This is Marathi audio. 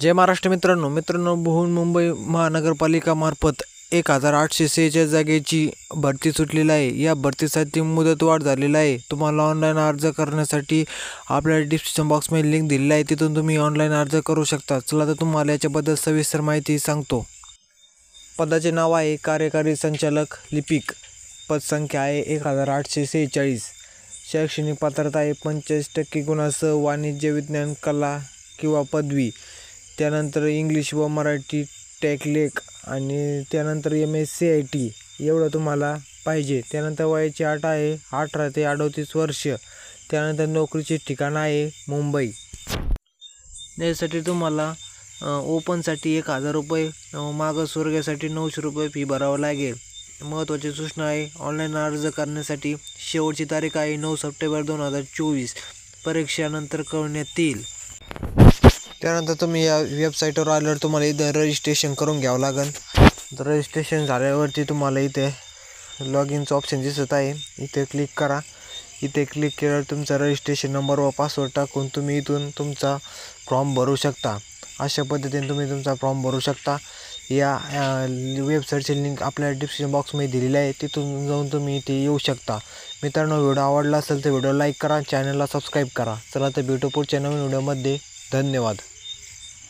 जय महाराष्ट्र मित्रांनो बृहन्मुंबई महानगरपालिका मार्फत 1846 जागेची भरती सुटलेली आहे। या भरतीसाठी मुदतवाढ झालेली आहे। तुम्हाला ऑनलाईन अर्ज करण्यासाठी आपल्या डिस्क्रिप्शन बॉक्समध्ये लिंक दिलेली आहे, तिथून तुम्ही ऑनलाईन अर्ज करू शकता। चला तर तुम्हाला याच्याबद्दल सविस्तर माहिती सांगतो। पदाचे नाव आहे कार्यकारी संचालक लिपिक। पदसंख्या आहे 1846। शैक्षणिक पात्रता आहे 85% गुणांसह वाणिज्य विज्ञान कला किंवा पदवी, त्यानंतर इंग्लिश व मराठी टेकलेक आणि त्यानंतर MSc IT एवढं तुम्हाला पाहिजे। त्यानंतर वयाची अट आहे 18 ते 38 वर्ष। त्यानंतर नोकरीचे ठिकाण आहे मुंबई। यासाठी तुम्हाला ओपनसाठी 1000 रुपये, मागासवर्गीयासाठी 900 रुपये फी भरावं लागेल। महत्त्वाची सूचना आहे, ऑनलाईन अर्ज करण्यासाठी शेवटची तारीख आहे 9 सप्टेंबर 2024। परीक्षेनंतर कळवण्यात येईल। त्यानंतर तुम्ही या वेबसाईटवर आल्यावर तुम्हाला इथं रजिस्ट्रेशन करून घ्यावं लागेल। रजिस्ट्रेशन झाल्यावरती तुम्हाला इथे लॉग इनचं ऑप्शन दिसत आहे, इथे क्लिक करा। इथे क्लिक केल्यावर तुमचा रजिस्ट्रेशन नंबर व पासवर्ड टाकून तुम्ही इथून तुमचा फॉर्म भरू शकता। अशा पद्धतीने तुम्ही तुमचा फॉर्म भरू शकता। या वेबसाईटची लिंक आपल्या डिस्क्रिप्शन बॉक्समध्ये दिलेली आहे, तिथून जाऊन तुम्ही इथे येऊ शकता। मित्रांनो, व्हिडिओ आवडला असेल तर व्हिडिओ लाईक करा, चॅनलला सबस्क्राईब करा। चला तर भेटू पुढच्या नवीन व्हिडिओमध्ये। धन्यवाद।